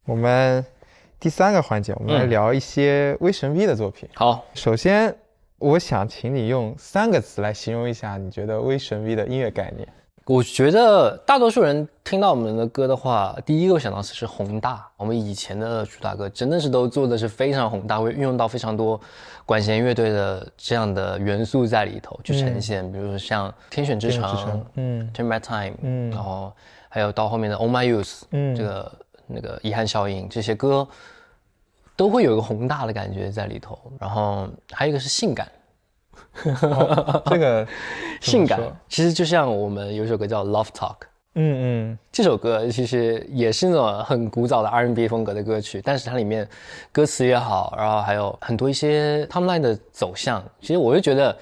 我们第3个环节，我们来聊一些微神 V 的作品。好，首先我想请你用3个词来形容一下你觉得微神 V 的音乐概念。我觉得大多数人听到我们的歌的话，第一个想到的是宏大。我们以前的主打歌真的是都做的是非常宏大，会运用到非常多管弦乐队的这样的元素在里头去呈现，比如说像天选之城Turn Back Time，然后还有到后面的 Oh My Youth，这个那个遗憾效应，这些歌都会有一个宏大的感觉在里头。然后还有一个是性感。这个性感其实就像我们有一首歌叫 Love Talk， 这首歌其实也是那种很古早的 R&B 风格的歌曲，但是它里面歌词也好，然后还有很多一些 timeline 的走向，其实我就觉得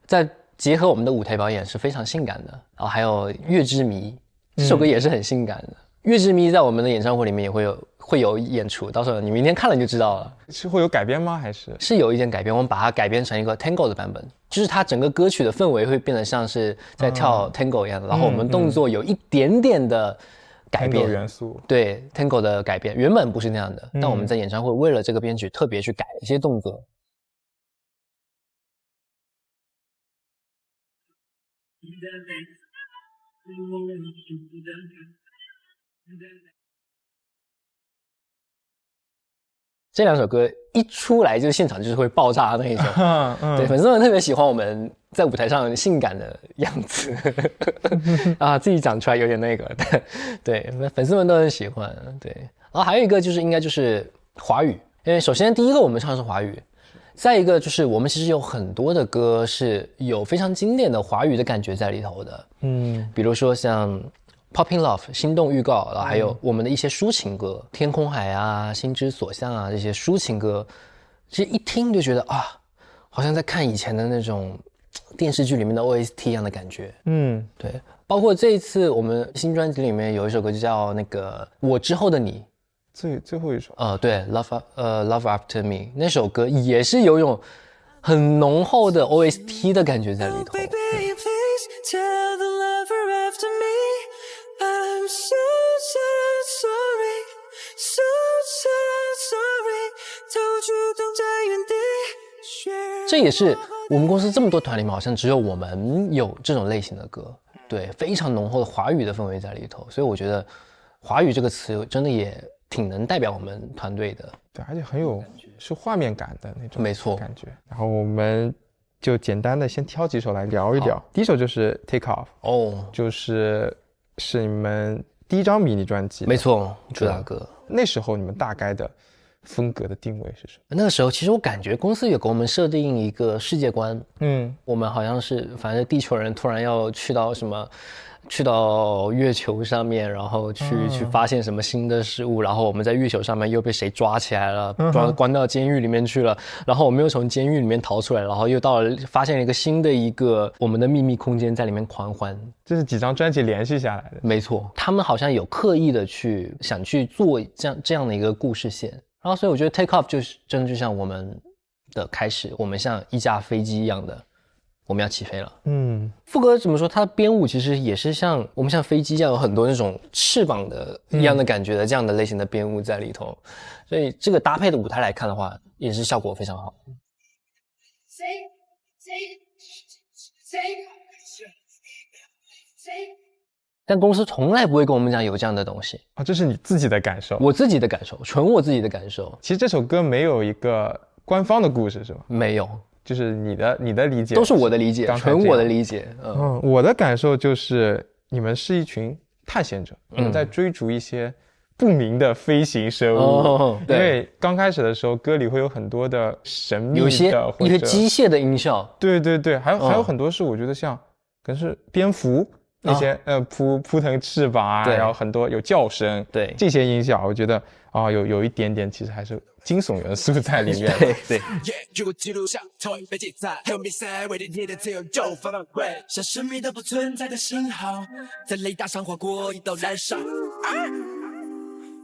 在结合我们的舞台表演是非常性感的。然后还有月之谜，这首歌也是很性感的。月之谜在我们的演唱会里面也会有演出，到时候你明天看了就知道了。是会有改编吗？还是有一点改编，我们把它改编成一个 Tango 的版本，就是它整个歌曲的氛围会变得像是在跳 Tango 一样的，然后我们动作有一点点的改变， Tango 元素，对 Tango 的改变，原本不是那样的，但我们在演唱会为了这个编曲特别去改一些动作。这2首歌一出来就现场就是会爆炸的那一种，对，粉丝们特别喜欢我们在舞台上性感的样子啊，自己讲出来有点那个，对，粉丝们都很喜欢，对。然后还有一个就是应该就是华语，因为首先第一个我们唱的是华语，再一个就是我们其实有很多的歌是有非常经典的华语的感觉在里头的，比如说像Popping Love 心动预告，然后还有我们的一些抒情歌，天空海啊，心之所向啊，这些抒情歌其实一听就觉得啊，好像在看以前的那种电视剧里面的 OST 一样的感觉。对，包括这一次我们新专辑里面有一首歌就叫那个我之后的你，最后一首对 Love After Me， 那首歌也是有一种很浓厚的 OST 的感觉在里头。这也是我们公司这么多团里面好像只有我们有这种类型的歌，对，非常浓厚的华语的氛围在里头，所以我觉得华语这个词真的也挺能代表我们团队的，对，而且很有是画面感的那种，没错，感觉。然后我们就简单的先挑几首来聊一聊。第一首就是 Take Off， 就是你们第1张迷你专辑，没错，主打歌。那时候你们大概的风格的定位是什么？那个时候其实我感觉公司有给我们设定一个世界观，我们好像是反正地球人突然要去到月球上面，然后去发现什么新的事物，然后我们在月球上面又被谁抓起来了，关到监狱里面去了，然后我们又从监狱里面逃出来，然后又到了发现了一个新的一个我们的秘密空间，在里面狂欢。这是几张专辑连续下来的。没错，他们好像有刻意的想去做这样的一个故事线，然后所以我觉得 Take Off 就是真的就像我们的开始，我们像一架飞机一样的，我们要起飞了。副歌怎么说？它的编舞其实也是像我们像飞机一样，有很多那种翅膀的一样的感觉的这样的类型的编舞在里头，所以这个搭配的舞台来看的话，也是效果非常好。但公司从来不会跟我们讲有这样的东西这是你自己的感受？我自己的感受，纯我自己的感受。其实这首歌没有一个官方的故事是吗？没有，就是你的理解，都是我的理解，纯我的理解。我的感受就是你们是一群探险者，你们在追逐一些不明的飞行生物。因为刚开始的时候歌里会有很多的神秘的，有一些机械的音效。对，还有很多是我觉得像可能是蝙蝠那些扑腾翅膀啊，然后很多有叫声，对这些音效，我觉得有一点点其实还是惊悚元素在里面。对。像神秘的不存在的信号，在雷达上划过一道燃烧。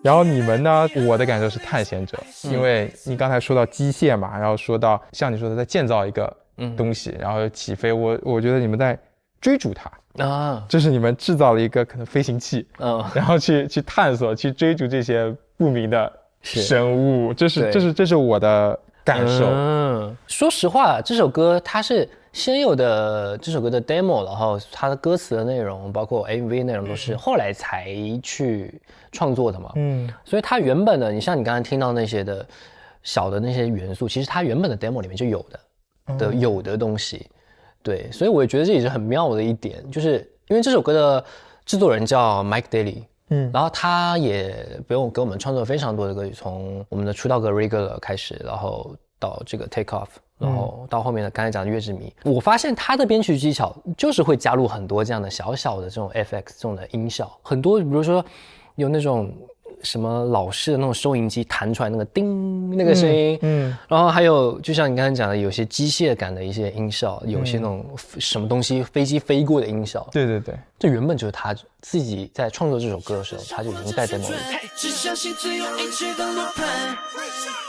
然后你们呢？我的感受是探险者，因为你刚才说到机械嘛，然后说到像你说的在建造一个东西，然后起飞，我觉得你们在追逐它。这是你们制造了一个可能飞行器，然后去探索，去追逐这些不明的生物，这是我的感受。说实话，这首歌它是先有的这首歌的 demo， 然后它的歌词的内容，包括 MV 内容都是后来才去创作的嘛。所以它原本的，你像你刚才听到那些的小的那些元素，其实它原本的 demo 里面就有的东西。对，所以我也觉得这也是很妙的一点，就是因为这首歌的制作人叫 Mike Daly。然后他也不用给我们创作非常多的歌曲，从我们的出道歌 Regular 开始，然后到这个 Take Off， 然后到后面的刚才讲的月之谜，我发现他的编曲技巧就是会加入很多这样的小小的这种 FX 这种的音效，很多比如说有那种什么老式的那种收音机弹出来那个叮那个声音，然后还有就像你刚才讲的有些机械感的一些音效，有些那种什么东西飞机飞过的音效，对对对，这原本就是他自己在创作这首歌的时候他就已经在 demo 里。只相信最有音质的录盘。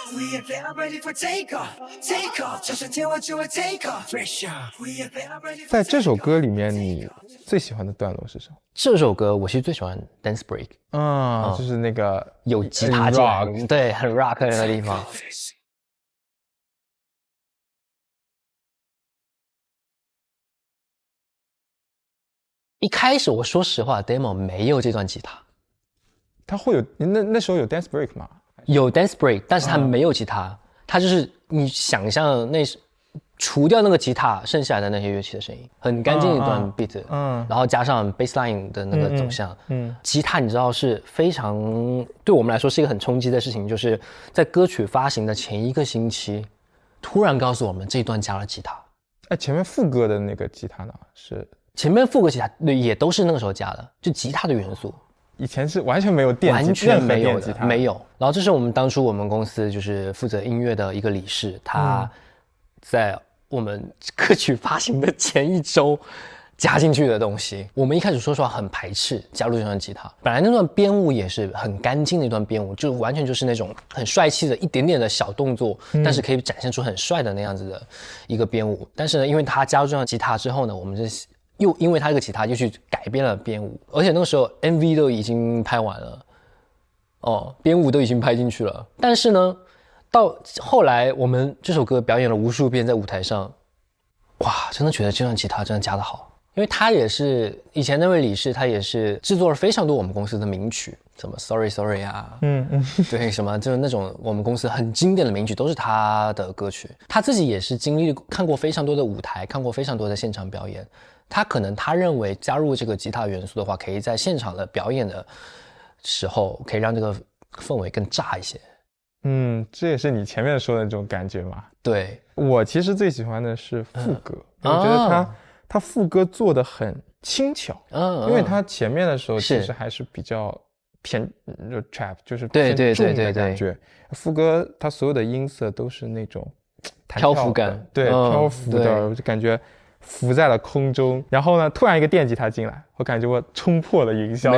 We are there ready for take off, take off， 就像天我就会 take off。We are there ready。在这首歌里面，你最喜欢的段落是什么？这首歌我其实最喜欢 dance break， 就是那个有吉他进来，对，很 rock 的那个地方。一开始我说实话 ，demo 没有这段吉他，它会有那时候有 dance break 吗？有 dance break， 但是它没有吉他，它就是你想象除掉那个吉他，剩下的那些乐器的声音，很干净一段 beat， 然后加上 bassline 的那个走向，吉他你知道是非常对我们来说是一个很冲击的事情，就是在歌曲发行的前一个星期，突然告诉我们这一段加了吉他。前面副歌的那个吉他呢？是前面副歌吉他也都是那个时候加的，就吉他的元素。以前是完全没有完全没有的，没有。然后这是我们当初我们公司就是负责音乐的一个理事，他在我们歌曲发行的前一周加进去的东西。我们一开始说实话很排斥加入这段吉他，本来那段编舞也是很干净的一段编舞，就完全就是那种很帅气的一点点的小动作，但是可以展现出很帅的那样子的一个编舞。但是呢，因为他加入这段吉他之后呢，我们又因为他这个吉他又去改变了编舞，而且那个时候 MV 都已经拍完了，编舞都已经拍进去了。但是呢，到后来我们这首歌表演了无数遍在舞台上，哇，真的觉得这段吉他真的加得好。因为他也是以前那位理事，他也是制作了非常多我们公司的名曲，什么 Sorry Sorry 啊，对，什么就是那种我们公司很经典的名曲都是他的歌曲。他自己也是看过非常多的舞台，看过非常多的现场表演。他认为加入这个吉他元素的话，可以在现场的表演的时候，可以让这个氛围更炸一些。这也是你前面说的那种感觉嘛。对，我其实最喜欢的是副歌，我觉得他副歌做得很轻巧，因为他前面的时候其实还是比较偏就 trap， 就是偏重的感觉。副歌他所有的音色都是那种漂浮感，对，漂浮的，我就感觉浮在了空中。然后呢，突然一个电吉他进来，我感觉我冲破了云霄，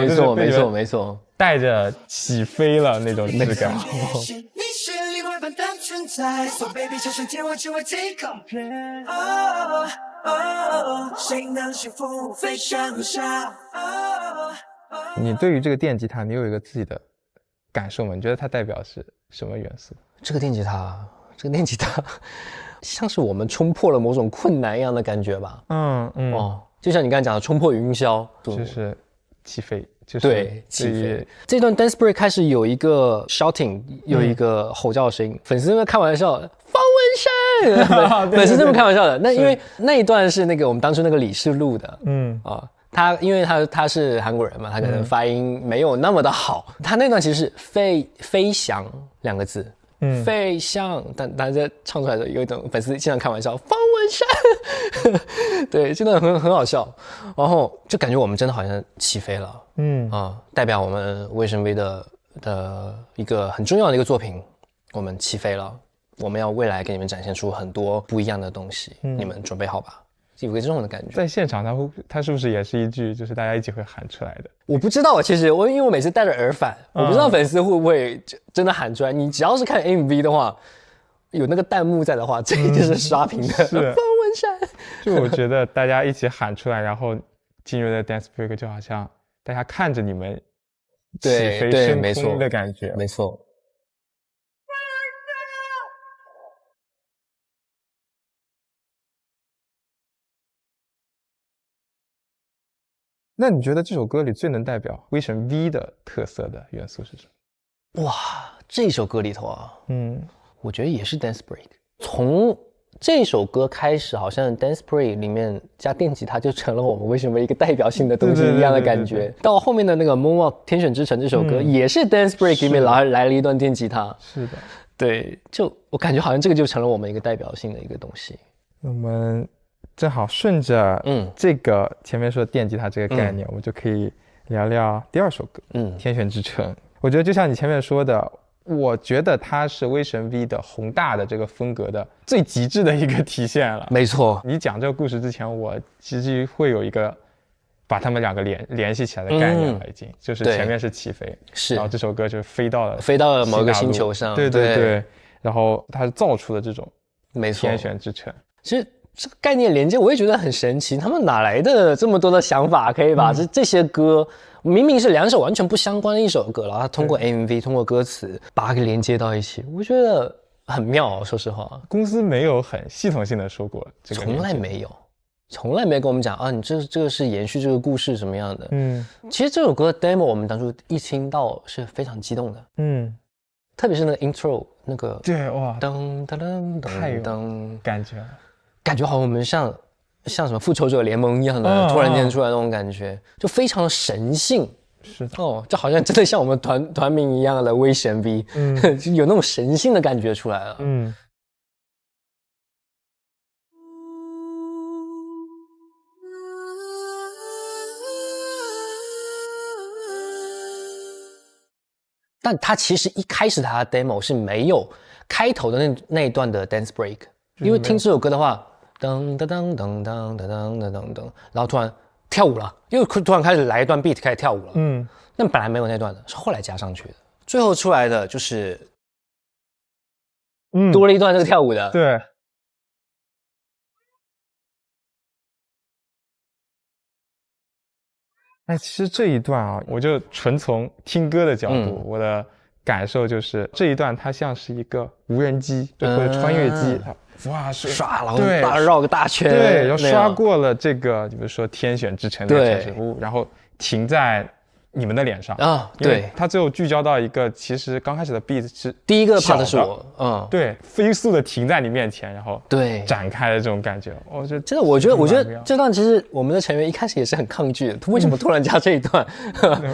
没错，带着起飞了那种质感。你对于这个电吉他，你有一个自己的感受吗？你觉得它代表是什么元素？这个电吉他像是我们冲破了某种困难一样的感觉吧。就像你刚才讲的冲破云霄，就是起飞，就是对起飞。这段 dance break 开始有一个 shouting， 有一个吼叫的声音，粉丝们开玩笑，方文山，粉丝这么开玩笑的。那因为那一段是那个我们当初那个理事录的，他因为他是韩国人嘛，他可能发音没有那么的好，他那段其实是飞翔两个字。飞翔，但大家唱出来的有一种粉丝经常开玩笑，方文山，对，这段很好笑，然后就感觉我们真的好像起飞了，代表我们卫生 V 的一个很重要的一个作品，我们起飞了，我们要未来给你们展现出很多不一样的东西，你们准备好吧？有个这种的感觉。在现场他是不是也是一句就是大家一起会喊出来的？我不知道，其实因为我每次戴着耳返，我不知道粉丝会不会真的喊出来。你只要是看 MV 的话，有那个弹幕在的话，这就是刷屏的方文山。就我觉得大家一起喊出来，然后进入的 dance break 就好像大家看着你们起飞升空的感觉，没错。那你觉得这首歌里最能代表威神 V 的特色的元素是什么？哇，这首歌里头啊，我觉得也是 Dance Break。从这首歌开始，好像 Dance Break 里面加电吉他就成了我们威神 V 一个代表性的东西一样的感觉。到后面的那个 Moonwalk 天选之城这首歌，也是 Dance Break 里面来了一段电吉他。是的，对，就我感觉好像这个就成了我们一个代表性的一个东西。我们正好顺着这个前面说电吉他这个概念，我们就可以聊聊第二首歌，天选之城。我觉得就像你前面说的，我觉得它是威神 V 的宏大的这个风格的最极致的一个体现了。没错，你讲这个故事之前，我其实会有一个把他们两个联系起来的概念了，已经就是前面是起飞，是，然后这首歌就飞到了某一个星球上，对，然后它是造出了这种没错天选之城。其实这个概念连接我也觉得很神奇，他们哪来的这么多的想法，可以把这些歌明明是两首完全不相关的一首歌，然后他通过 MV 通过歌词把它给连接到一起，我觉得很妙，说实话。公司没有很系统性的说过这个，从来没有跟我们讲啊，你这个是延续这个故事什么样的。其实这首歌的 demo 我们当初一听到是非常激动的，特别是那个 intro 那个，对，哇，噔噔噔噔噔，感觉好像我们像什么复仇者联盟一样的，突然间出来那种感觉，就非常的神性。是的，就好像真的像我们团名一样的威神 V，就有那种神性的感觉出来了。但他其实一开始他的 demo 是没有开头的那一段的 dance break，因为听这首歌的话，噔噔噔噔噔噔噔噔噔，然后突然跳舞了，又突然开始来一段 beat 开始跳舞了。但本来没有那段的，是后来加上去的。最后出来的就是多了一段这个跳舞的。对。其实这一段啊，我就纯从听歌的角度，我的感受就是这一段它像是一个无人机或者穿越机，哇，刷了，对，绕个大圈，对，然后刷过了这个，比如说天选之城的城市屋，然后停在你们的脸上啊，对，它最后聚焦到一个，其实刚开始的 beat 是第一个 part 是我，对，飞速的停在你面前，然后对展开的这种感觉，我觉得真的，我觉得这段其实我们的成员一开始也是很抗拒的，为什么突然加这一段？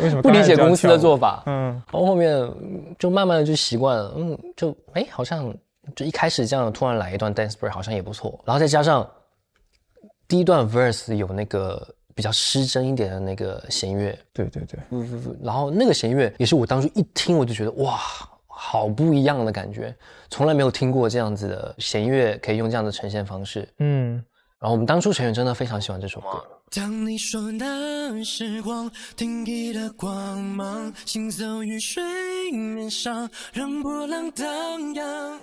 为什么不理解公司的做法？然后后面就慢慢的就习惯了，就好像就一开始这样突然来一段 dance break 好像也不错，然后再加上第一段 verse 有那个比较失真一点的那个弦乐，对，然后那个弦乐也是我当初一听我就觉得哇，好不一样的感觉，从来没有听过这样子的弦乐可以用这样的呈现方式。然后我们当初成员真的非常喜欢这首歌。当你说那时光停止了光芒，行走于水面上，让波浪荡漾。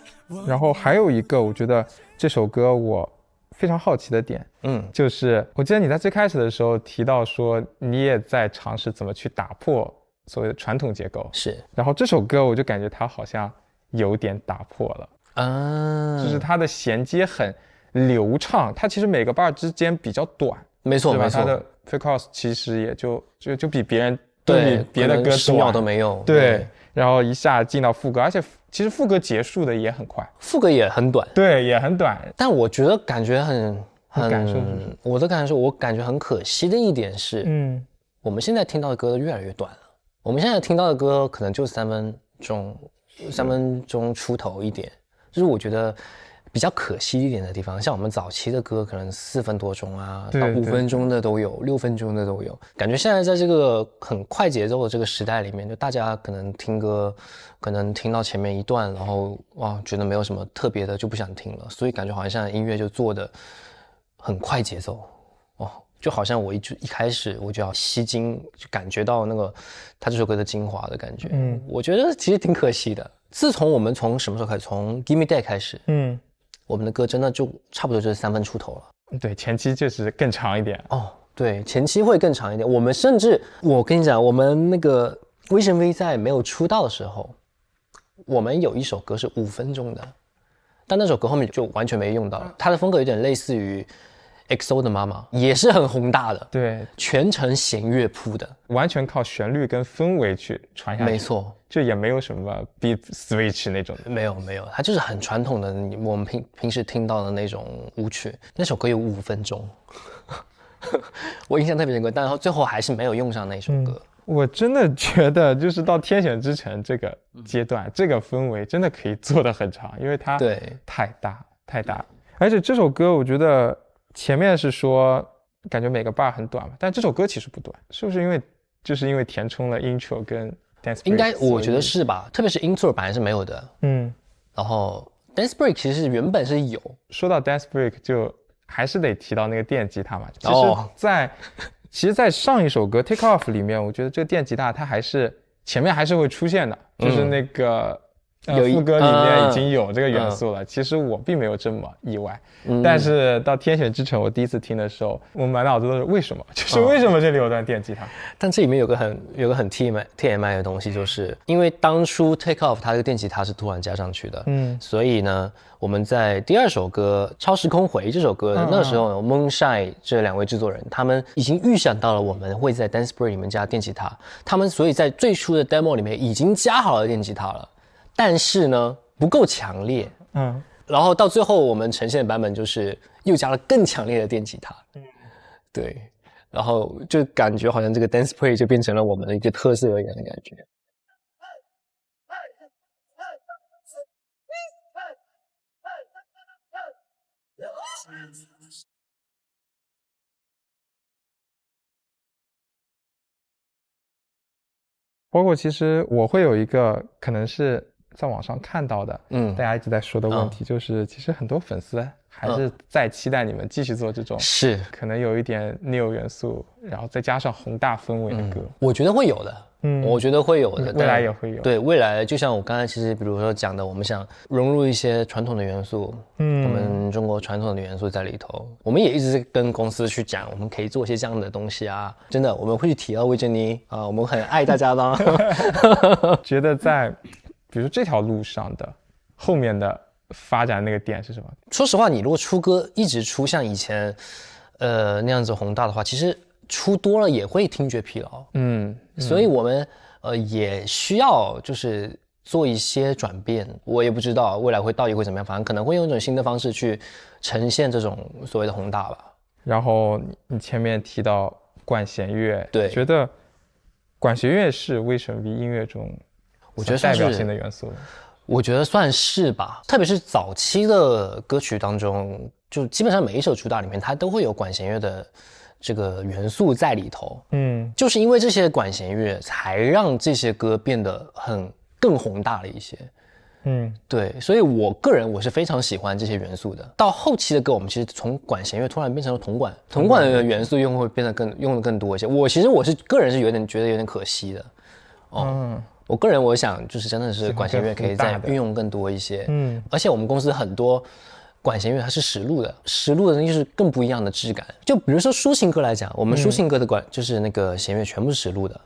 然后还有一个我觉得这首歌我非常好奇的点，就是我记得你在最开始的时候提到说你也在尝试怎么去打破所谓的传统结构，是，然后这首歌我就感觉它好像有点打破了，就是它的衔接很流畅，它其实每个 bar 之间比较短，没错，它的 free cross 其实也就比别人比别的歌短10秒都没有，对，然后一下进到副歌，而且其实副歌结束的也很快，副歌也很短，对，也很短。但我觉得感觉我的感受，我感觉很可惜的一点是，我们现在听到的歌越来越短了。我们现在听到的歌可能就3分钟出头一点，就是我觉得比较可惜一点的地方。像我们早期的歌可能4分多钟啊，到5分钟的都有，6分钟的都有。感觉现在在这个很快节奏的这个时代里面，就大家可能听歌，可能听到前面一段，然后觉得没有什么特别的就不想听了，所以感觉好像现在音乐就做的很快节奏，就好像我一开始我就要吸睛，就感觉到那个他这首歌的精华的感觉。我觉得其实挺可惜的。自从我们从什么时候开始？从 Give Me That 开始，我们的歌真的就差不多就是3分出头了。对，前期就是更长一点。对，前期会更长一点。我们甚至，我跟你讲，我们那个威神 V 在没有出道的时候，我们有一首歌是5分钟的，但那首歌后面就完全没用到。它的风格有点类似于 XO 的妈妈，也是很宏大的，对，全程弦乐铺的，完全靠旋律跟氛围去传下去。没错，就也没有什么 beat switch 那种的。没有，它就是很传统的我们平时听到的那种舞曲。那首歌有5分钟，我印象特别深刻，但最后还是没有用上那首歌。我真的觉得，就是到天选之城这个阶段，这个氛围真的可以做得很长，因为它太大，而且这首歌我觉得前面是说感觉每个 bar 很短嘛，但这首歌其实不短，是不是因为填充了 intro 跟 dance break？ 应该我觉得是吧，特别是 intro 本来是没有的，然后 dance break 其实原本是有。说到 dance break 就还是得提到那个电吉他嘛，其实在上一首歌 Take Off 里面，我觉得这个电吉他它前面还是会出现的，就是那个副歌里面已经有这个元素了。其实我并没有这么意外，但是到天选之城我第一次听的时候，我满脑子都是为什么，就是为什么这里有段电吉他。但这里面有个很 TMI 的东西，就是因为当初 Take Off 它这个电吉他是突然加上去的，所以呢我们在第2首歌超时空回这首歌那时候 Moonshine 这2位制作人他们已经预想到了我们会在 Dance Break 里面加电吉他，他们所以在最初的 demo 里面已经加好了电吉他了，但是呢不够强烈，然后到最后我们呈现的版本就是又加了更强烈的电吉他，对，然后就感觉好像这个 Dance Break 就变成了我们的一个特色一样的感觉。包括其实我会有一个可能是在网上看到的，大家一直在说的问题，就是其实很多粉丝还是在期待你们继续做这种是可能有一点 neo 元素，然后再加上宏大氛围的歌。我觉得会有的，我觉得会有的，未来也会有。对，未来就像我刚才其实比如说讲的，我们想融入一些传统的元素，我们中国传统的元素在里头，我们也一直跟公司去讲，我们可以做一些这样的东西啊，真的我们会去提到魏珍妮啊，我们很爱大家的。觉得在比如这条路上的后面的发展那个点是什么？说实话，你如果出歌一直出像以前那样子宏大的话，其实出多了也会听觉疲劳，所以我们也需要就是做一些转变。我也不知道未来到底会怎么样，反正可能会用一种新的方式去呈现这种所谓的宏大吧。然后你前面提到管弦乐，对，觉得管弦乐是威神 V 音乐中我觉得代表性的元素。我觉得算是吧，特别是早期的歌曲当中，就基本上每一首主打里面它都会有管弦乐的这个元素在里头，就是因为这些管弦乐才让这些歌变得更宏大了一些，对，所以我个人是非常喜欢这些元素的。到后期的歌，我们其实从管弦乐突然变成了铜管的元素用会变得用的更多一些。我个人是觉得有点可惜的，我个人想就是真的是管弦乐可以再运用更多一些，而且我们公司很多管弦乐它是实录的就是更不一样的质感。就比如说抒情歌来讲，我们抒情歌的就是那个弦乐全部是实录的，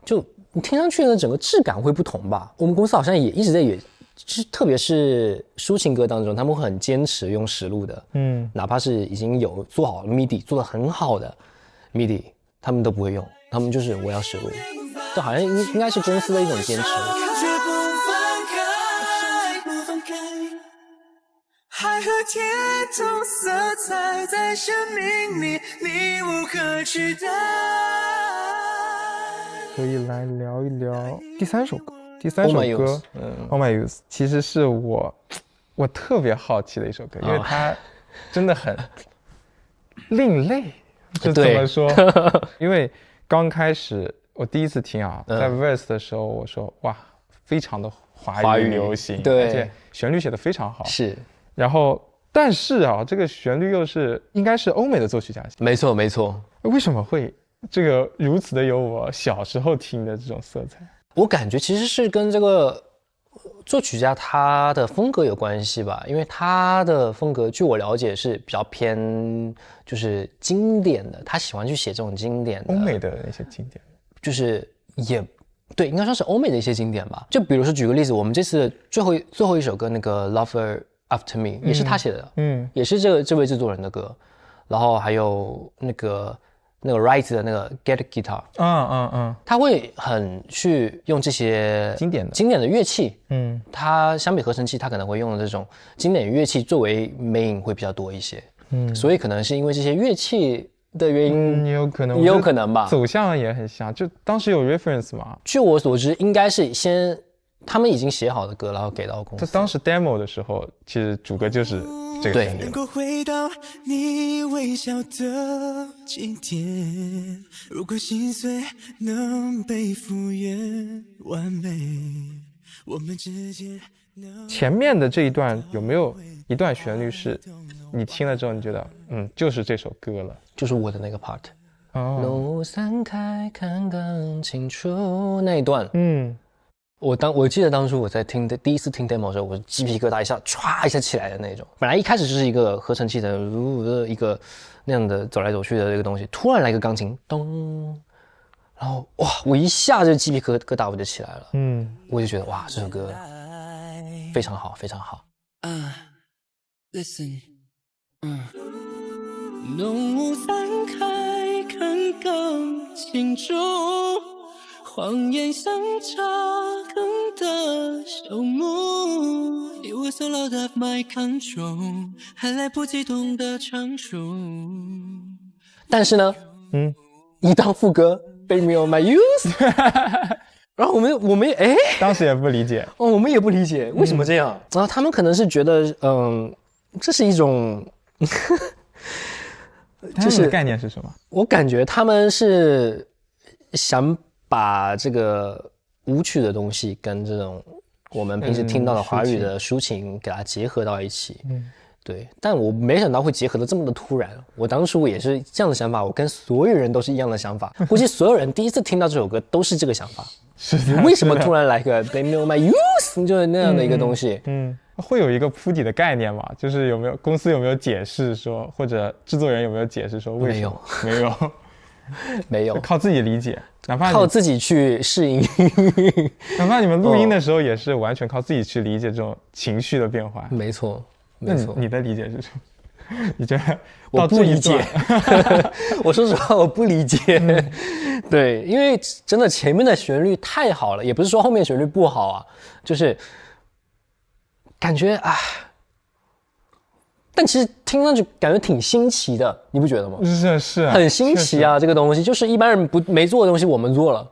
就你听上去的整个质感会不同吧。我们公司好像也一直在就是特别是抒情歌当中，他们会很坚持用实录的，哪怕是已经有做好 MIDI 做得很好的 MIDI， 他们都不会用，他们就是我要实录。这好像应该是公司的一种坚持。海和天同色彩在生命里，你无可取代。可以来聊一聊第3首歌。第3首歌 Oh My Youth 其实是我特别好奇的一首歌，因为它真的很另类，这怎么说？因为刚开始我第一次听在 verse 的时候，我说哇，非常的华语流行，对，而且旋律写得非常好，是。然后，但是这个旋律又应该是欧美的作曲家写的，没错没错。为什么会这个如此的有我小时候听的这种色彩？我感觉其实是跟这个作曲家他的风格有关系吧，因为他的风格据我了解是比较偏就是经典的，他喜欢去写这种经典的欧美的那些经典，就是也对，应该算是欧美的一些经典吧。就比如说举个例子，我们这次最后一首歌那个 Lover After Me 也是他写的，也是这位制作人的歌。然后还有那个 Rise 的那个 Get Guitar， 他会很去用这些经典的乐器，他相比合成器，他可能会用的这种经典乐器作为 main 会比较多一些，所以可能是因为这些乐器的原因，也有可能吧，走向也很像，就当时有 reference 嘛。据我所知，应该是先他们已经写好的歌，然后给到公司。他当时 demo 的时候，其实主歌就是这个旋律。能够回到你微笑的起点，如果心碎能被复原完美，我们之间。前面的这一段有没有一段旋律是你听了之后你觉得就是这首歌了，就是我的那个 part， 路散开看更清楚那一段，我记得当初我在第一次听 demo 的时候，我鸡皮疙瘩一下唰一下起来的那种。本来一开始就是一个合成器的一个那样的走来走去的这个东西，突然来一个钢琴咚，然后哇，我一下就鸡皮疙瘩我就起来了，我就觉得哇，这首歌非常好，非常好。Listen， 浓雾散开，看更清楚，谎言像扎根的朽木。You were so out of my control， 还来不及懂得长处。但是呢，一到副歌 ，Blame me on my youth。然后我们也当时也不理解我们也不理解为什么这样。然后他们可能是觉得，这是一种，就是概念是什么？我感觉他们是想把这个舞曲的东西跟这种我们平时听到的华语的抒情给它结合到一起。对，但我没想到会结合的这么的突然。我当初也是这样的想法，我跟所有人都是一样的想法。估计所有人第一次听到这首歌都是这个想法。是的，为什么突然来个 Blame me on my youth， 就是那样的一个东西？会有一个铺底的概念吗？就是公司有没有解释说，或者制作人有没有解释说为什么？没有，靠自己理解，哪怕靠自己去适应。哪怕你们录音的时候也是完全靠自己去理解这种情绪的变化。没错。那你的理解是什么？你觉得我不理解？我说实话，我不理解。对，因为真的前面的旋律太好了，也不是说后面旋律不好啊，就是感觉但其实听上去感觉挺新奇的，你不觉得吗？是，很新奇啊，这个东西就是一般人没做的东西，我们做了，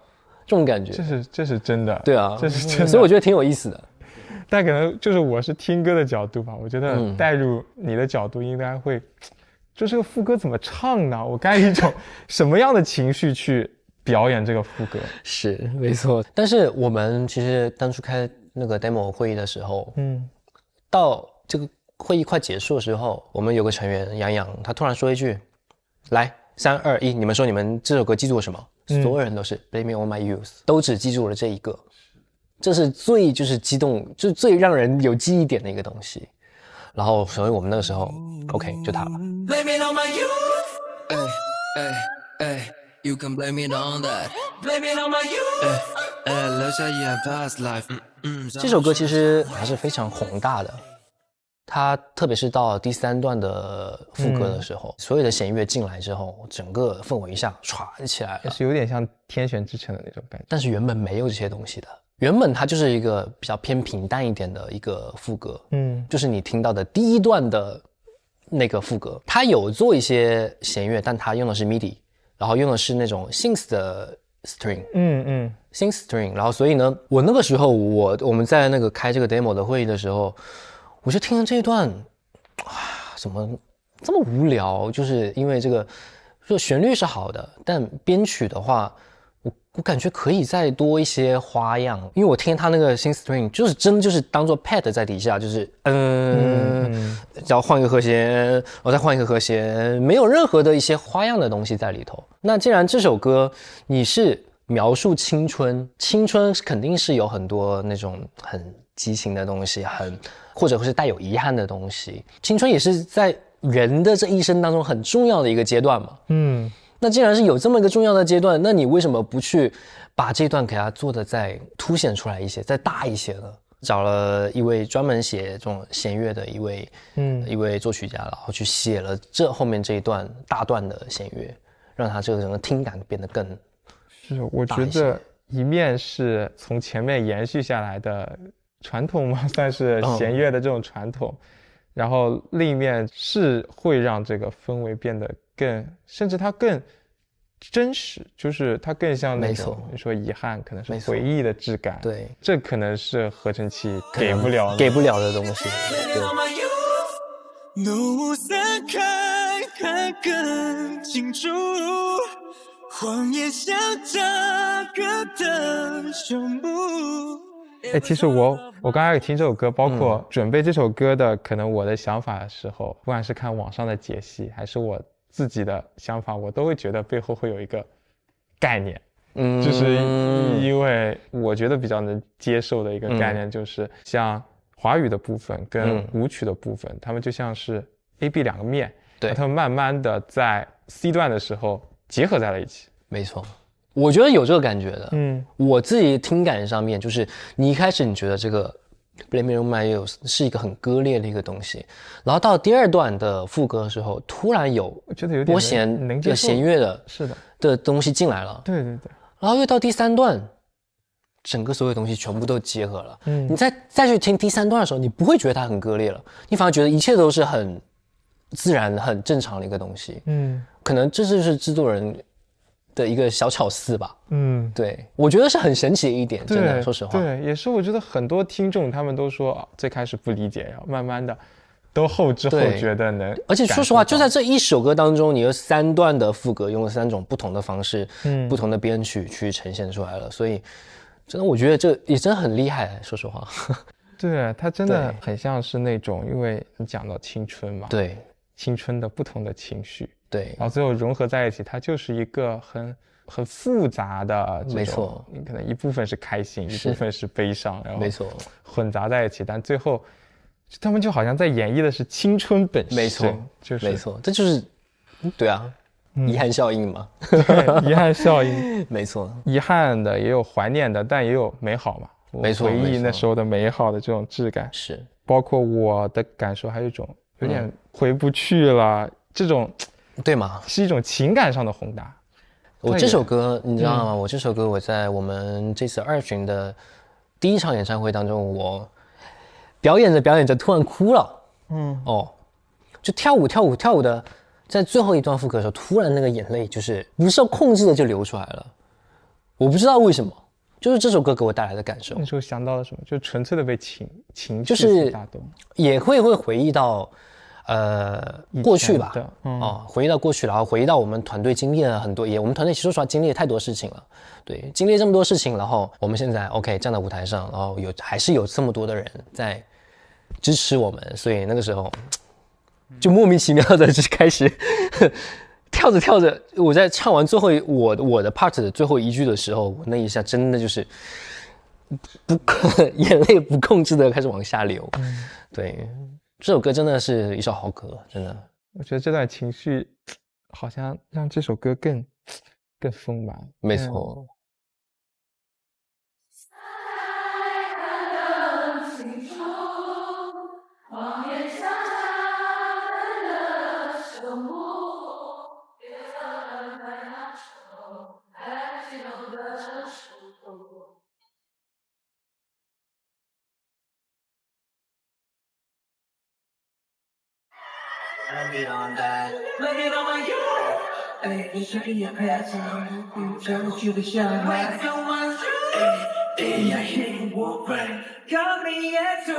这种感觉。这是真的。对啊，这是真的。所以我觉得挺有意思的。但可能就是我是听歌的角度吧，我觉得带入你的角度应该会，就这个副歌怎么唱呢？我该一种什么样的情绪去表演这个副歌？是，没错。但是我们其实当初开那个 demo 会议的时候，到这个会议快结束的时候，我们有个成员杨洋，他突然说一句：“来，3、2、1，你们说你们这首歌记住了什么？”所有人都是 Blame me on my youth， 都只记住了这一个。这是最就是激动，就是最让人有记忆点的一个东西。然后，所以我们那个时候 ，OK， 就他了。Blame it on my youth， you can blame it on that。Blame it on my youth， 留下遗憾 past life。这首歌其实还是非常宏大的，它特别是到第3段的副歌的时候，所有的弦乐进来之后，整个氛围一下唰起来了，也是有点像天选之城的那种感觉。但是原本没有这些东西的。原本它就是一个比较偏平淡一点的一个副歌，就是你听到的第1段的那个副歌，它有做一些弦乐，但它用的是 MIDI， 然后用的是那种 synth 的 string， synth string， 然后所以呢，我那个时候我们在那个开这个 demo 的会议的时候，我就听了这一段，怎么这么无聊？就是因为这个旋律是好的，但编曲的话。我感觉可以再多一些花样，因为我听他那个synth string 就是真的就是当做 pad 在底下，就是然后换一个和弦，然后再换一个和弦，没有任何的一些花样的东西在里头。那既然这首歌你是描述青春肯定是有很多那种很激情的东西，或者是带有遗憾的东西。青春也是在人的这一生当中很重要的一个阶段嘛。那既然是有这么一个重要的阶段，那你为什么不去把这段给它做的再凸显出来一些，再大一些呢？找了一位专门写这种弦乐的一位作曲家，然后去写了这后面这一段大段的弦乐，让它这个整个听感变得更是，我觉得一面是从前面延续下来的传统嘛，算是弦乐的这种传统，然后另一面是会让这个氛围变得更，甚至它更真实，就是它更像那种你说遗憾可能是回忆的质感，对，这可能是合成器给不了的东西。对，怒色开看更清楚，谎言像炸割的胸部。其实我刚才有听这首歌，包括准备这首歌的可能我的想法的时候，不管是看网上的解析还是我自己的想法，我都会觉得背后会有一个概念，就是因为我觉得比较能接受的一个概念，就是像华语的部分跟舞曲的部分，他们就像是 A、B 两个面，对，他们慢慢的在 C 段的时候结合在了一起。没错，我觉得有这个感觉的。我自己听感上面，就是你一开始你觉得这个 Blame It On My You 是一个很割裂的一个东西，然后到第二段的副歌的时候，突然有拨弦的弦乐的东西进来了。对对对。然后又到第三段，整个所有东西全部都结合了。你再去听第三段的时候，你不会觉得它很割裂了，你反而觉得一切都是很自然、很正常的一个东西。可能这就是制作人的一个小巧思吧。对，我觉得是很神奇的一点，真的，说实话。对，也是我觉得很多听众他们都说，最开始不理解，然后慢慢的都后知后觉的能。而且说实话，就在这一首歌当中，你有3段的副歌，用了3种不同的方式，不同的编曲去呈现出来了，所以真的我觉得这也真的很厉害，说实话。对，它真的很像是那种，因为你讲到青春嘛，对，青春的不同的情绪，对，然后最后融合在一起，它就是一个很复杂的，没错，你可能一部分是开心，一部分是悲伤，然后没错，混杂在一起，但最后他们就好像在演绎的是青春本身，没错，就是没错，这就是对啊，遗憾效应嘛，对，遗憾效应，没错，遗憾的也有怀念的，但也有美好嘛，没错，回忆那时候的美好的这种质感，是，包括我的感受，还有一种有点回不去了，这种对吗？是一种情感上的宏大。我这首歌你知道吗？我这首歌我在我们这次2巡的第一场演唱会当中，我表演着突然哭了。就跳舞的，在最后一段副歌的时候，突然那个眼泪就是不受控制的就流出来了。我不知道为什么，就是这首歌给我带来的感受。那时候想到了什么？就纯粹的被情绪打动，也会回忆到过去吧，回忆到过去，然后回忆到我们团队经历了很多，我们团队其实说实话经历了太多事情了，对，经历了这么多事情，然后我们现在 OK 站在舞台上，然后还是有这么多的人在支持我们，所以那个时候就莫名其妙的就开始跳着，我在唱完最后我的 part 的最后一句的时候，我那一下真的就是眼泪不控制的开始往下流，对。这首歌真的是一首好歌，真的。我觉得这段情绪好像让这首歌更丰满。没错。Blame it on that, blame it on you. 哎，你身边也陪着我，想不去的想法。I hear you walk right, got me at two.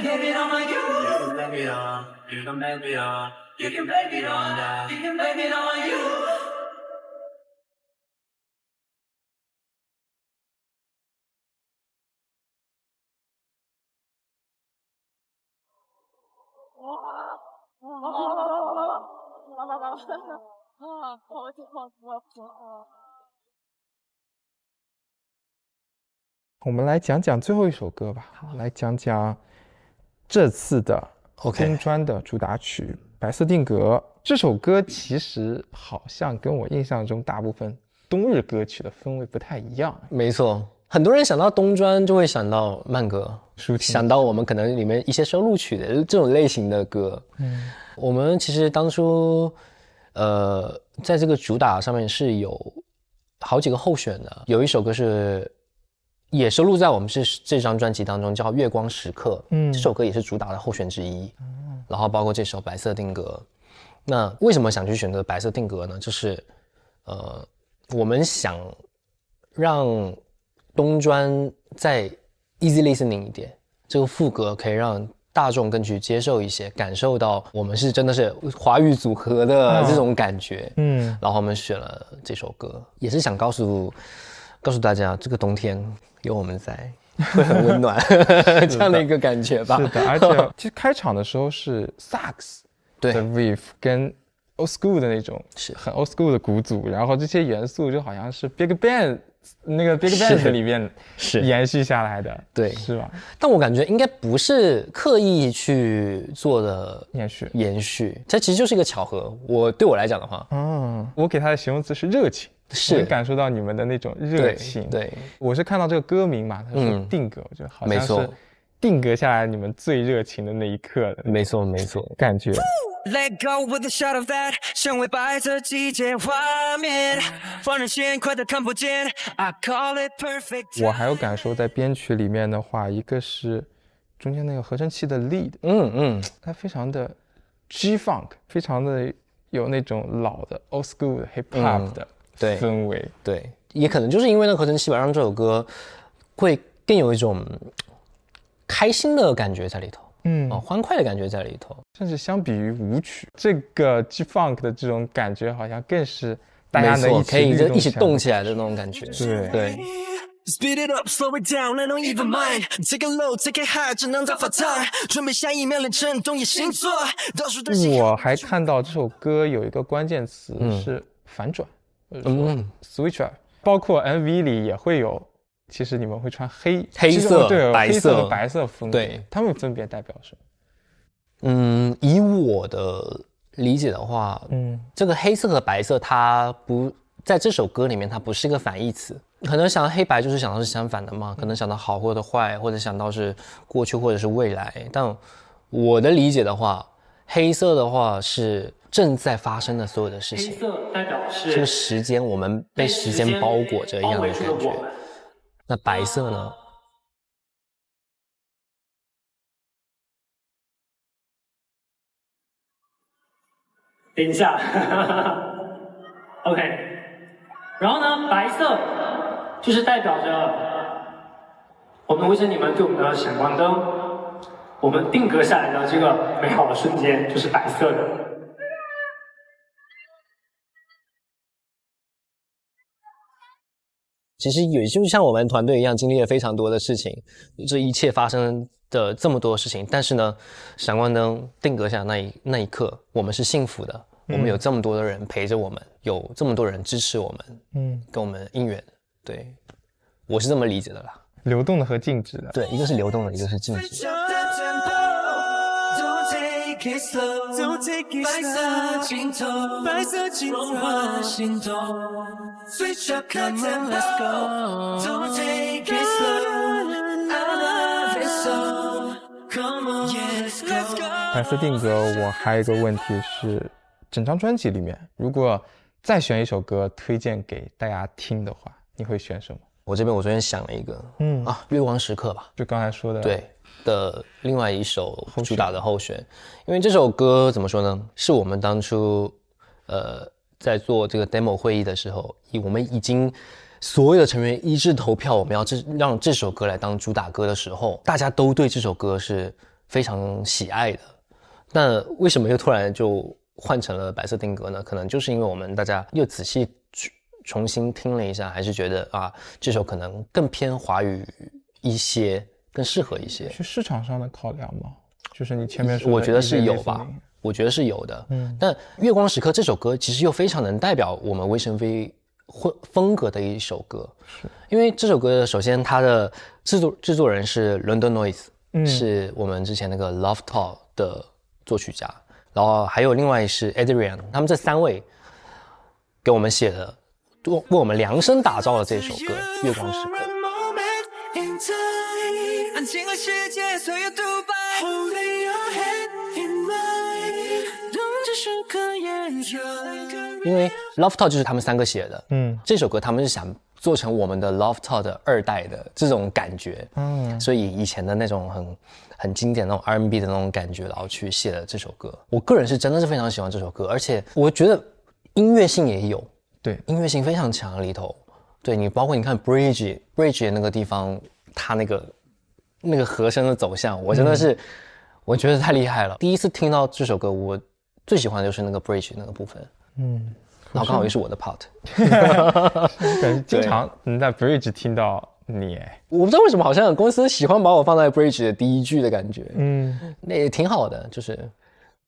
Blame it on you. You can blame it on, you can blame it on, you can blame it on that, you can blame it on you. 我们来讲讲最后一首歌吧，来讲讲这次的 OK， 东专的主打曲《白色定格》。这首歌其实好像跟我印象中大部分冬日歌曲的氛围不太一样。没错，很多人想到东专就会想到慢歌，想到我们可能里面一些收录曲的这种类型的歌。我们其实当初在这个主打上面是有好几个候选的，有一首歌是也收录在我们这张专辑当中，叫《月光时刻》。这首歌也是主打的候选之一。然后包括这首《白色定格》。那为什么想去选择《白色定格》呢？就是我们想让东专再 easy listening 一点，这个副歌可以让大众更去接受一些，感受到我们是真的是华语组合的这种感觉。然后我们选了这首歌，也是想告诉大家，这个冬天有我们在，会很温暖这样的一个感觉吧。是的，而且其实开场的时候是萨克斯的 riff 跟 old school 的那种很 old school 的鼓组，然后这些元素就好像是 Big Bang 那个 Big Bang 里面是延续下来的，对，是吧？但我感觉应该不是刻意去做的延续，这其实就是一个巧合。对我来讲的话，我给它的形容词是热情，是我能感受到你们的那种热情。对，我是看到这个歌名嘛，他说定格，我觉得好像是定格下来你们最热情的那一刻的，没错，感觉。Let go with a shot of that， 像为白色季节画面，放任线快得看不见 ，I call it perfect。我还有感受在编曲里面的话，一个是中间那个合成器的 lead， 它非常的 G-funk， 非常的有那种老的 old school 的 hip hop 的氛围。对，也可能就是因为那个合成器吧，让这首歌会更有一种开心的感觉在里头。欢快的感觉在里头，甚至相比于舞曲，这个 G-funk 的这种感觉好像更是大家能可以一起动起来的那种感觉。对。Speed it up, slow it down, I don't even mind. Take a low, take it high， 只能造发time。准备下一秒连震动也星座。我还看到这首歌有一个关键词是反转，switch up， 包括 MV 里也会有。其实你们会穿黑色、白色黑色和白色风格，对，他们分别代表什么？以我的理解的话，这个黑色和白色它不在这首歌里面，它不是一个反义词。可能想到黑白就是想到是相反的嘛，可能想到好或者坏，或者想到是过去或者是未来。但我的理解的话，黑色的话是正在发生的所有的事情，黑色代表是这个时间，我们被时间包裹着一样的感觉。那白色呢？等一下，OK。然后呢，白色就是代表着我们会是你们对我们的闪光灯，我们定格下来的这个美好的瞬间就是白色的。其实也就像我们团队一样，经历了非常多的事情，这一切发生的这么多事情，但是呢，闪光灯定格下那一刻，我们是幸福的，我们有这么多的人陪着我们，有这么多人支持我们，跟我们应援，对，我是这么理解的啦。流动的和静止的，对，一个是流动的，一个是静止的。Take it slow， Don't take it slow， 白色尽头，白色尽头，融化心头。Switch up the tempo， Don't take it slow， I love it so。Come on，Let's go。白色定格，我还有一个问题是，整张专辑里面，如果再选一首歌推荐给大家听的话，你会选什么？我这边我昨天想了一个，月光时刻吧，就刚才说的，对。的另外一首主打的候选，因为这首歌怎么说呢？是我们当初在做这个 demo 会议的时候，我们已经所有的成员一致投票，我们要让这首歌来当主打歌的时候，大家都对这首歌是非常喜爱的。那为什么又突然就换成了白色定格呢？可能就是因为我们大家又仔细重新听了一下，还是觉得这首可能更偏华语一些。更适合一些，是市场上的考量吗？就是你前面说的，我觉得是有吧，我觉得是有的。但《月光时刻》这首歌其实又非常能代表我们威神飞风格的一首歌，是因为这首歌首先它的制作人是 London Noise，是我们之前那个 Love Talk 的作曲家，然后还有另外是 Adrian， 他们这3位给我们写的，为我们量身打造了这首歌《月光时刻》。安静了世界所有独白 Holding your hand in mine 让这时刻延长因为 Love Talk 就是他们3个写的这首歌他们是想做成我们的 Love Talk 的2代的这种感觉所以以前的那种很经典的那种 R&B 的那种感觉然后去写了这首歌我个人是真的是非常喜欢这首歌而且我觉得音乐性也有对音乐性非常强里头对你包括你看 Bridge 的那个地方它那个和声的走向我真的是我觉得太厉害了第一次听到这首歌我最喜欢的就是那个 bridge 那个部分然后刚好也是我的 part 感觉经常能在 bridge 听到你我不知道为什么好像公司喜欢把我放在 bridge 的第一句的感觉那也挺好的就是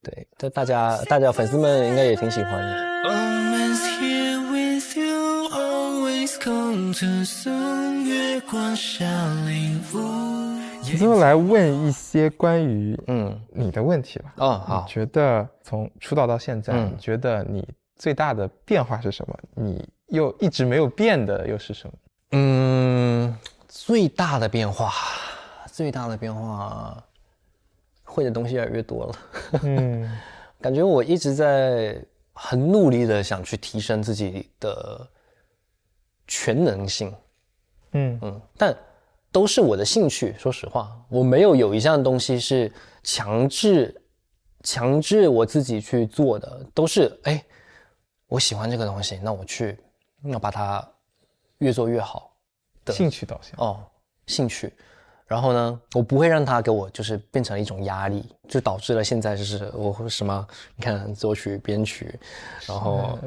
对这大家粉丝们应该也挺喜欢的Always here with you Always come to送月光下礼物最后来问一些关于你的问题吧。好。你觉得从出道到现在，你觉得你最大的变化是什么？你又一直没有变的又是什么？最大的变化，会的东西越来越多了。感觉我一直在很努力的想去提升自己的全能性。但都是我的兴趣说实话我没有一项东西是强制我自己去做的都是我喜欢这个东西那我去要把它越做越好的兴趣导向兴趣然后呢我不会让它给我就是变成一种压力就导致了现在就是我什么你看作曲编曲然后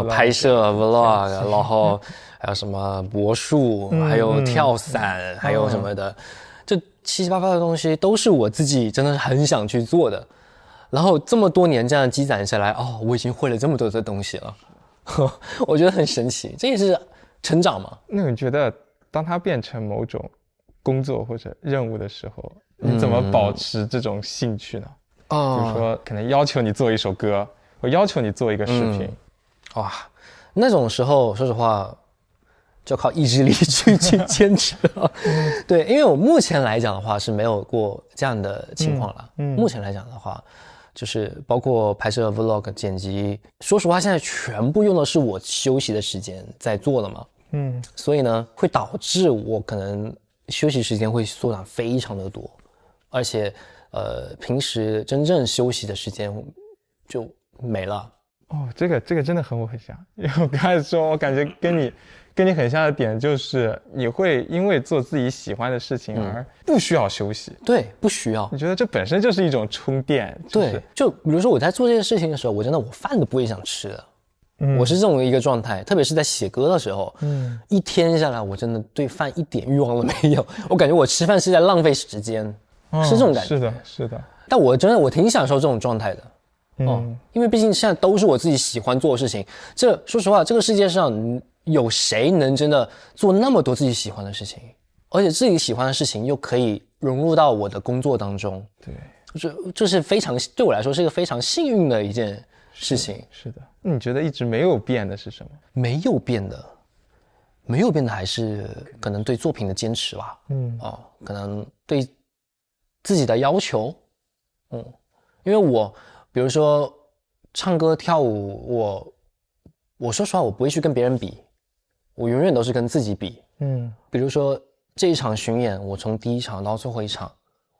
拍摄 vlog 然后还有什么魔术还有跳伞还有什么的这七七八八的东西都是我自己真的很想去做的然后这么多年这样积攒下来我已经会了这么多的东西了我觉得很神奇这也是成长嘛那你觉得当它变成某种工作或者任务的时候你怎么保持这种兴趣呢比如说可能要求你做一首歌或要求你做一个视频那种时候说实话就靠意志力去坚持了对因为我目前来讲的话是没有过这样的情况了目前来讲的话就是包括拍摄 vlog 剪辑说实话现在全部用的是我休息的时间在做了嘛所以呢会导致我可能休息时间会缩短非常的多而且平时真正休息的时间就没了这个真的和我很像因为我刚才说我感觉跟你很像的点就是你会因为做自己喜欢的事情而不需要休息对不需要你觉得这本身就是一种充电对就比如说我在做这件事情的时候我真的我饭都不会想吃的我是这种一个状态特别是在写歌的时候一天下来我真的对饭一点欲望都没有我感觉我吃饭是在浪费时间是这种感觉是的但我真的我挺享受这种状态的因为毕竟现在都是我自己喜欢做的事情说实话这个世界上有谁能真的做那么多自己喜欢的事情而且自己喜欢的事情又可以融入到我的工作当中对这是非常对我来说是一个非常幸运的一件事情是的你觉得一直没有变的是什么没有变的还是可能对作品的坚持吧可能对自己的要求因为我比如说唱歌跳舞我说实话我不会去跟别人比我永远都是跟自己比比如说这一场巡演我从第一场到最后一场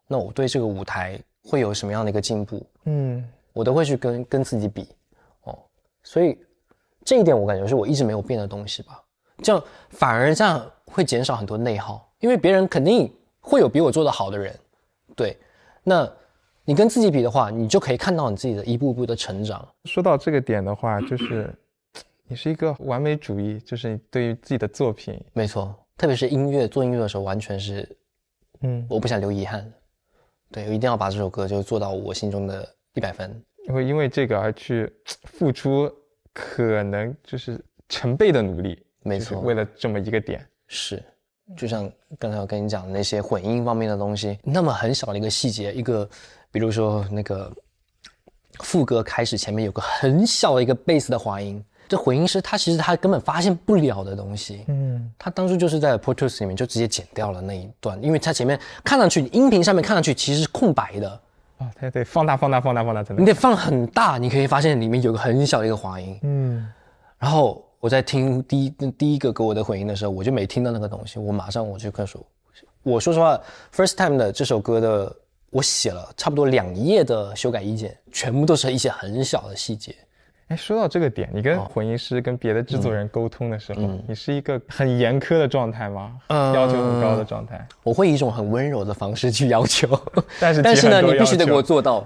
那我对这个舞台会有什么样的一个进步我都会去跟自己比所以这一点我感觉是我一直没有变的东西吧这样反而这样会减少很多内耗因为别人肯定会有比我做得好的人对那你跟自己比的话你就可以看到你自己的一步步的成长说到这个点的话就是你是一个完美主义就是你对于自己的作品没错特别是做音乐的时候完全是我不想留遗憾对我一定要把这首歌就做到我心中的100分你会因为这个而去付出可能就是成倍的努力没错就是为了这么一个点是就像刚才我跟你讲的那些混音方面的东西，那么很小的一个细节，一个比如说那个副歌开始前面有个很小的一个贝斯的滑音，这混音师他其实他根本发现不了的东西，他当初就是在 Pro Tools 里面就直接剪掉了那一段，因为他前面看上去音频上面看上去其实是空白的。它得放大才能。你得放很大，你可以发现里面有个很小的一个滑音。然后我在听第一个给我的混音的时候，我就没听到那个东西，我马上我就跟说，我说实话 ，First Time 的这首歌的，我写了差不多2页的修改意见，全部都是一些很小的细节。哎，说到这个点，你跟混音师、跟别的制作人沟通的时候，你是一个很严苛的状态吗？要求很高的状态？我会以一种很温柔的方式去要求，但是呢，你必须得给我做到。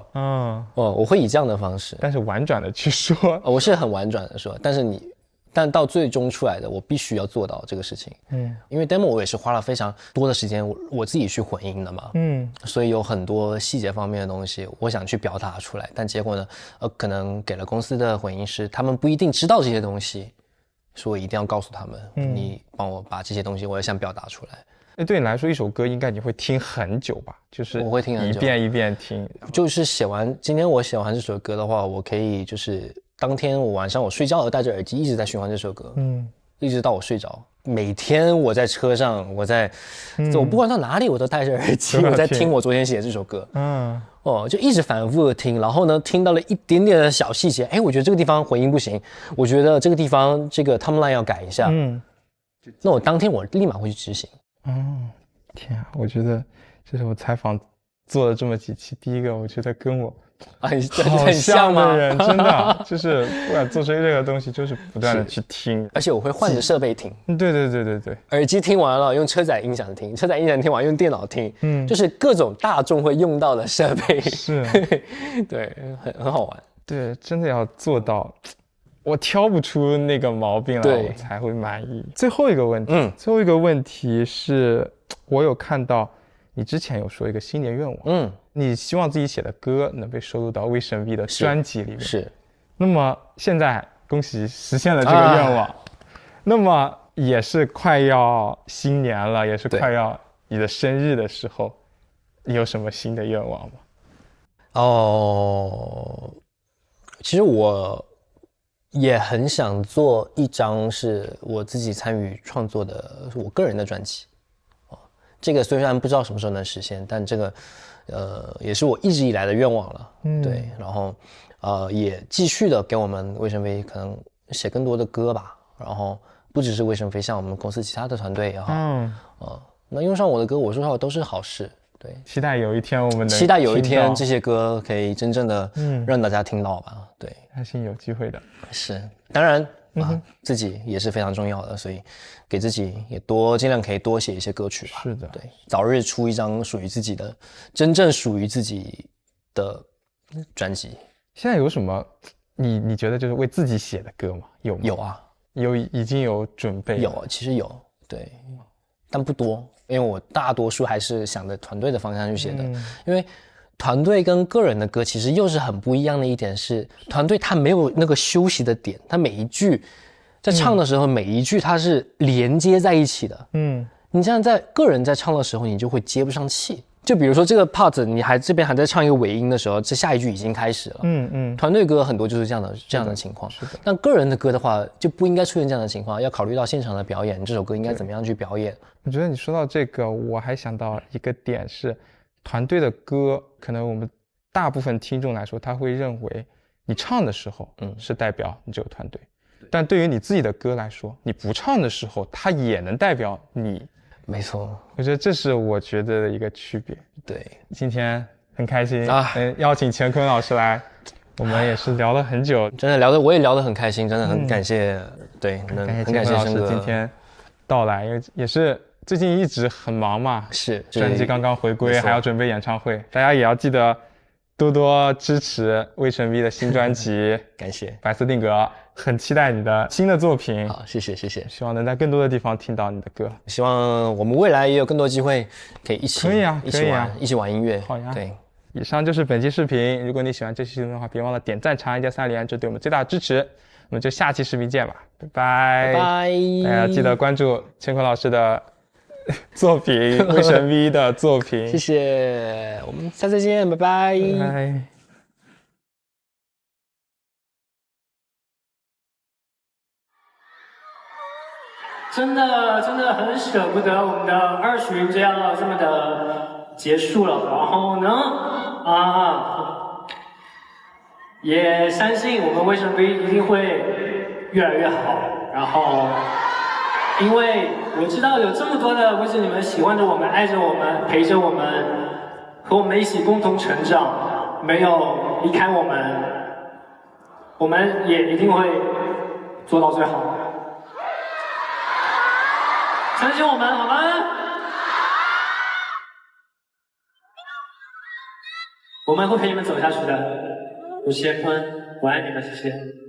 我会以这样的方式，但是婉转的去说，我是很婉转的说，但到最终出来的，我必须要做到这个事情。因为 demo 我也是花了非常多的时间，我自己去混音的嘛。所以有很多细节方面的东西，我想去表达出来，但结果呢，可能给了公司的混音师，他们不一定知道这些东西，所以我一定要告诉他们，你帮我把这些东西，我也想表达出来。对你来说，一首歌应该你会听很久吧？就是我会听很久，一遍一遍听。就是今天我写完这首歌的话，我可以就是当天我晚上我睡觉了，戴着耳机一直在循环这首歌，一直到我睡着。每天我在车上，我不管到哪里，我都戴着耳机，我在听我昨天写的这首歌。就一直反复的听，然后呢，听到了一点点的小细节，我觉得这个地方回音不行，我觉得这个地方这个 timeline 要改一下。那我当天我立马会去执行。天啊，我觉得这是我采访做了这么几期，第一个我觉得跟我好像的人，真的就是不管做出这个东西，就是不断的去听，而且我会换着设备听。对，耳机听完了，用车载音响听，车载音响听完用电脑听，就是各种大众会用到的设备。是，对，很好玩。对，真的要做到。我挑不出那个毛病来，我才会满意。最后一个问题是，我有看到你之前有说一个新年愿望，你希望自己写的歌能被收录到威神 V 的专辑里面。是。那么现在恭喜实现了这个愿望，那么也是快要新年了，也是快要你的生日的时候，你有什么新的愿望吗？其实我也很想做一张是我自己参与创作的我个人的专辑。这个虽然不知道什么时候能实现，但这个也是我一直以来的愿望了。对，然后也继续的给我们威神飞可能写更多的歌吧，然后不只是威神飞，像我们公司其他的团队也好，那用上我的歌，我说实话都是好事。对，期待有一天这些歌可以真正的让大家听到吧。对，相信有机会的。是，当然自己也是非常重要的，所以给自己也尽量可以多写一些歌曲吧。是的，对，早日出一张属于自己的真正属于自己的专辑。现在有什么你觉得就是为自己写的歌吗？有吗？有啊，已经有准备了。有，其实有，对，但不多，因为我大多数还是想着团队的方向去写的，因为团队跟个人的歌其实又是很不一样的一点是，团队它没有那个休息的点，它每一句在唱的时候，每一句它是连接在一起的。你这样在个人在唱的时候，你就会接不上气。就比如说这个 part 你这边还在唱一个尾音的时候，这下一句已经开始了。团队歌很多就是这样的情况。是的。但个人的歌的话，就不应该出现这样的情况，要考虑到现场的表演，这首歌应该怎么样去表演。我觉得你说到这个，我还想到一个点是，团队的歌，可能我们大部分听众来说，他会认为你唱的时候，是代表你这个团队，但对于你自己的歌来说，你不唱的时候，它也能代表你。没错，我觉得这是我觉得的一个区别。对，今天很开心邀请乾坤老师来，我们也是聊了很久，真的我也聊得很开心，真的很感谢，对，很感谢老师今天到来，因为也是最近一直很忙嘛，是专辑刚刚回归，还要准备演唱会，大家也要记得多多支持威神 V 的新专辑，感谢白色定格，很期待你的新的作品。好，谢谢，希望能在更多的地方听到你的歌。希望我们未来也有更多机会可以一起玩音乐。好呀。对，以上就是本期视频。如果你喜欢这期视频的话，别忘了点赞、长按加3连，这对我们最大的支持。我们就下期视频见吧，拜拜。拜拜。大家记得关注乾坤老师的作品，威神 V 的作品。谢谢，我们下次见，拜拜。拜拜。真的很舍不得我们的2巡这样这么的结束了，然后呢，也相信我们威神 V 一定会越来越好，然后因为我知道有这么多的威神你们喜欢着我们，爱着我们，陪着我们，和我们一起共同成长，没有离开我们，我们也一定会做到最好。相信我们，好吗？我们会陪你们走下去的。我是谢坤，我爱你们，谢谢。